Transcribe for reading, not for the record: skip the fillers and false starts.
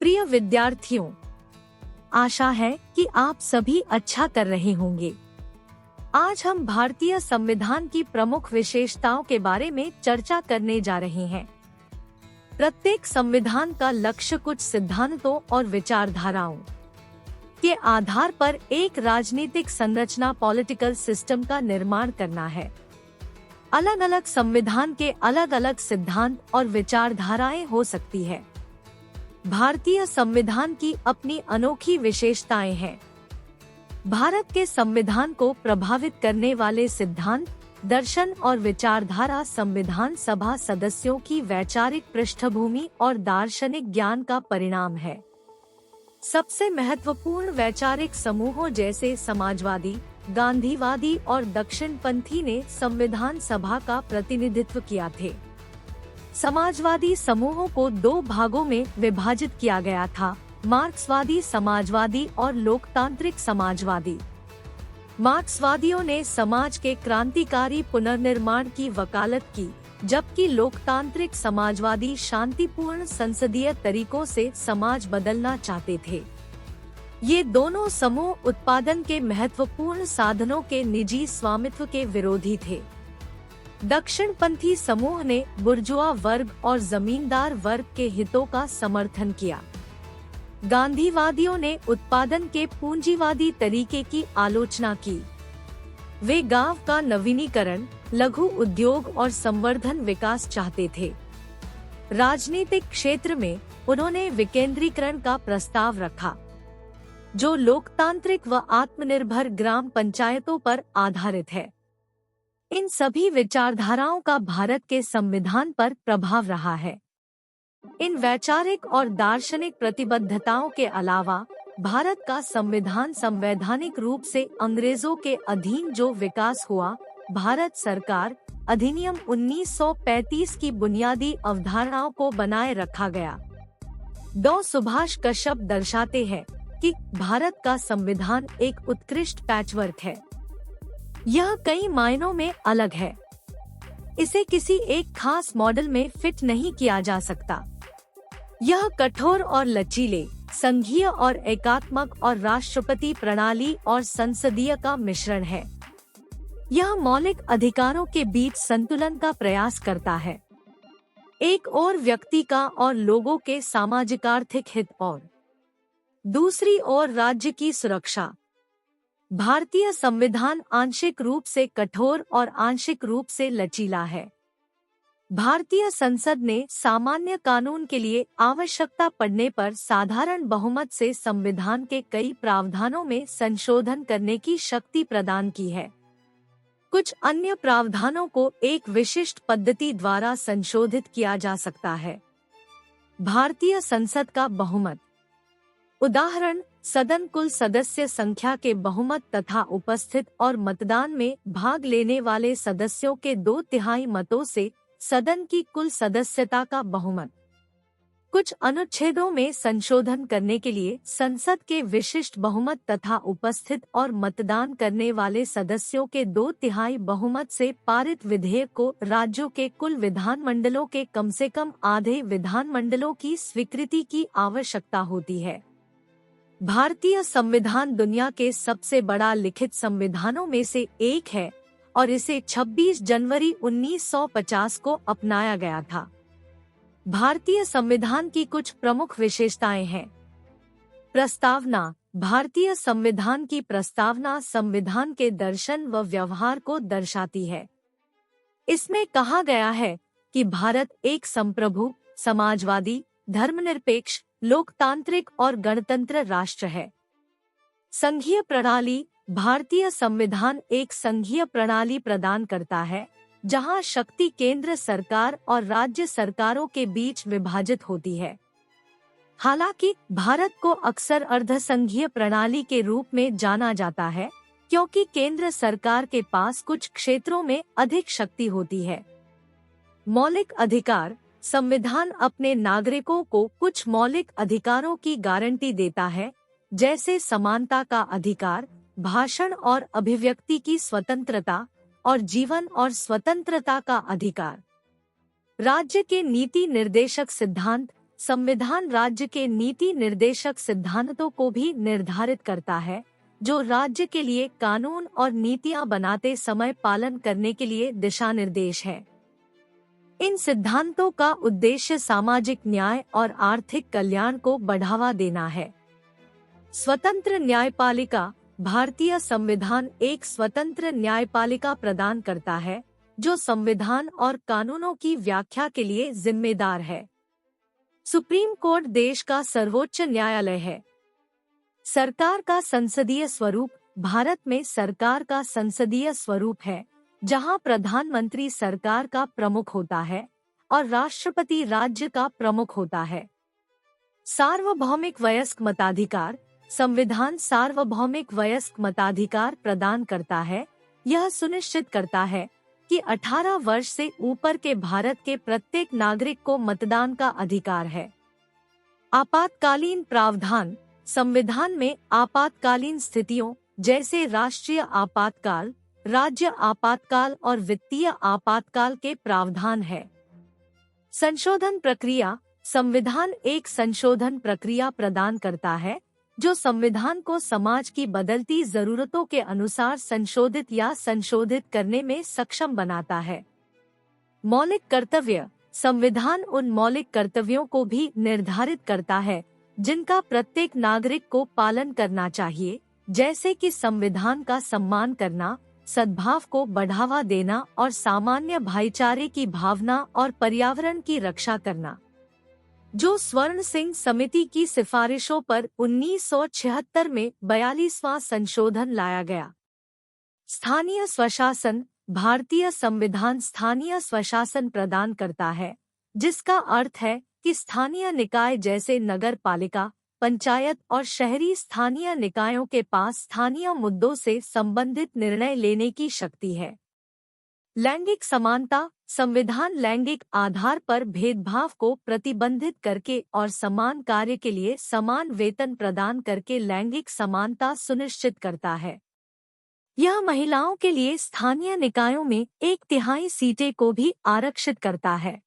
प्रिय विद्यार्थियों, आशा है कि आप सभी अच्छा कर रहे होंगे। आज हम भारतीय संविधान की प्रमुख विशेषताओं के बारे में चर्चा करने जा रहे हैं। प्रत्येक संविधान का लक्ष्य कुछ सिद्धांतों और विचारधाराओं के आधार पर एक राजनीतिक संरचना पॉलिटिकल सिस्टम का निर्माण करना है। अलग अलग संविधान के अलग अलग सिद्धांत और विचारधाराएं हो सकती है। भारतीय संविधान की अपनी अनोखी विशेषताएं हैं। भारत के संविधान को प्रभावित करने वाले सिद्धांत, दर्शन और विचारधारा संविधान सभा सदस्यों की वैचारिक पृष्ठभूमि और दार्शनिक ज्ञान का परिणाम है। सबसे महत्वपूर्ण वैचारिक समूहों जैसे समाजवादी, गांधीवादी और दक्षिणपंथी ने संविधान सभा का प्रतिनिधित्व किया थे। समाजवादी समूहों को दो भागों में विभाजित किया गया था: मार्क्सवादी समाजवादी और लोकतांत्रिक समाजवादी। मार्क्सवादियों ने समाज के क्रांतिकारी पुनर्निर्माण की वकालत की, जबकि लोकतांत्रिक समाजवादी शांतिपूर्ण संसदीय तरीकों से समाज बदलना चाहते थे। ये दोनों समूह उत्पादन के महत्वपूर्ण साधनों के निजी स्वामित्व के विरोधी थे। दक्षिणपंथी समूह ने बुर्जुआ वर्ग और जमींदार वर्ग के हितों का समर्थन किया। गांधीवादियों ने उत्पादन के पूंजीवादी तरीके की आलोचना की। वे गांव का नवीनीकरण, लघु उद्योग और संवर्धन विकास चाहते थे। राजनीतिक क्षेत्र में उन्होंने विकेंद्रीकरण का प्रस्ताव रखा, जो लोकतांत्रिक व आत्मनिर्भर ग्राम पंचायतों पर आधारित है। इन सभी विचारधाराओं का भारत के संविधान पर प्रभाव रहा है। इन वैचारिक और दार्शनिक प्रतिबद्धताओं के अलावा भारत का संविधान संवैधानिक रूप से अंग्रेजों के अधीन जो विकास हुआ, भारत सरकार अधिनियम 1935 की बुनियादी अवधारणाओं को बनाए रखा गया। डॉ. सुभाष कश्यप दर्शाते हैं कि भारत का संविधान एक उत्कृष्ट पैचवर्क है। यह कई मायनों में अलग है। इसे किसी एक खास मॉडल में फिट नहीं किया जा सकता। यह कठोर और लचीले, संघीय और एकात्मक और राष्ट्रपति प्रणाली और संसदीय का मिश्रण है। यह मौलिक अधिकारों के बीच संतुलन का प्रयास करता है, एक और व्यक्ति का और लोगों के सामाजिक आर्थिक हित और दूसरी ओर राज्य की सुरक्षा। भारतीय संविधान आंशिक रूप से कठोर और आंशिक रूप से लचीला है। भारतीय संसद ने सामान्य कानून के लिए आवश्यकता पड़ने पर साधारण बहुमत से संविधान के कई प्रावधानों में संशोधन करने की शक्ति प्रदान की है। कुछ अन्य प्रावधानों को एक विशिष्ट पद्धति द्वारा संशोधित किया जा सकता है। भारतीय संसद का बहुमत, उदाहरण सदन कुल सदस्य संख्या के बहुमत तथा उपस्थित और मतदान में भाग लेने वाले सदस्यों के 2/3 मतों से सदन की कुल सदस्यता का बहुमत। कुछ अनुच्छेदों में संशोधन करने के लिए संसद के विशिष्ट बहुमत तथा उपस्थित और मतदान करने वाले सदस्यों के 2/3 बहुमत से पारित विधेयक को राज्यों के कुल विधानमंडलों के कम से कम आधे विधानमंडलों की स्वीकृति की आवश्यकता होती है। भारतीय संविधान दुनिया के सबसे बड़ा लिखित संविधानों में से एक है और इसे 26 जनवरी 1950 को अपनाया गया था। भारतीय संविधान की कुछ प्रमुख विशेषताएं हैं। प्रस्तावना। भारतीय संविधान की प्रस्तावना संविधान के दर्शन व व्यवहार को दर्शाती है। इसमें कहा गया है कि भारत एक संप्रभु, समाजवादी, धर्मनिरपेक्ष, लोकतांत्रिक और गणतंत्र राष्ट्र है। संघीय प्रणाली। भारतीय संविधान एक संघीय प्रणाली प्रदान करता है, जहां शक्ति केंद्र सरकार और राज्य सरकारों के बीच विभाजित होती है। हालांकि भारत को अक्सर अर्धसंघीय प्रणाली के रूप में जाना जाता है, क्योंकि केंद्र सरकार के पास कुछ क्षेत्रों में अधिक शक्ति होती है। मौलिक अधिकार। संविधान अपने नागरिकों को कुछ मौलिक अधिकारों की गारंटी देता है, जैसे समानता का अधिकार, भाषण और अभिव्यक्ति की स्वतंत्रता और जीवन और स्वतंत्रता का अधिकार। राज्य के नीति निर्देशक सिद्धांत। संविधान राज्य के नीति निर्देशक सिद्धांतों को भी निर्धारित करता है, जो राज्य के लिए कानून और नीतियां बनाते समय पालन करने के लिए दिशा निर्देश है। इन सिद्धांतों का उद्देश्य सामाजिक न्याय और आर्थिक कल्याण को बढ़ावा देना है। स्वतंत्र न्यायपालिका। भारतीय संविधान एक स्वतंत्र न्यायपालिका प्रदान करता है, जो संविधान और कानूनों की व्याख्या के लिए जिम्मेदार है। सुप्रीम कोर्ट देश का सर्वोच्च न्यायालय है। सरकार का संसदीय स्वरूप। भारत में सरकार का संसदीय स्वरूप है, जहां प्रधानमंत्री सरकार का प्रमुख होता है और राष्ट्रपति राज्य का प्रमुख होता है। सार्वभौमिक वयस्क मताधिकार। संविधान सार्वभौमिक वयस्क मताधिकार प्रदान करता है। यह सुनिश्चित करता है कि 18 वर्ष से ऊपर के भारत के प्रत्येक नागरिक को मतदान का अधिकार है। आपातकालीन प्रावधान। संविधान में आपातकालीन स्थितियों जैसे राष्ट्रीय आपातकाल, राज्य आपातकाल और वित्तीय आपातकाल के प्रावधान है। संशोधन प्रक्रिया। संविधान एक संशोधन प्रक्रिया प्रदान करता है, जो संविधान को समाज की बदलती जरूरतों के अनुसार संशोधित या संशोधित करने में सक्षम बनाता है। मौलिक कर्तव्य। संविधान उन मौलिक कर्तव्यों को भी निर्धारित करता है जिनका प्रत्येक नागरिक को पालन करना चाहिए, जैसे कि संविधान का सम्मान करना, सद्भाव को बढ़ावा देना और सामान्य भाईचारे की भावना और पर्यावरण की रक्षा करना। जो स्वर्ण सिंह समिति की सिफारिशों पर 1976 में 42वां संशोधन लाया गया। स्थानीय स्वशासन। भारतीय संविधान स्थानीय स्वशासन प्रदान करता है, जिसका अर्थ है कि स्थानीय निकाय जैसे नगर पालिका, पंचायत और शहरी स्थानीय निकायों के पास स्थानीय मुद्दों से संबंधित निर्णय लेने की शक्ति है। लैंगिक समानता। संविधान लैंगिक आधार पर भेदभाव को प्रतिबंधित करके और समान कार्य के लिए समान वेतन प्रदान करके लैंगिक समानता सुनिश्चित करता है। यह महिलाओं के लिए स्थानीय निकायों में 1/3 सीटें को भी आरक्षित करता है।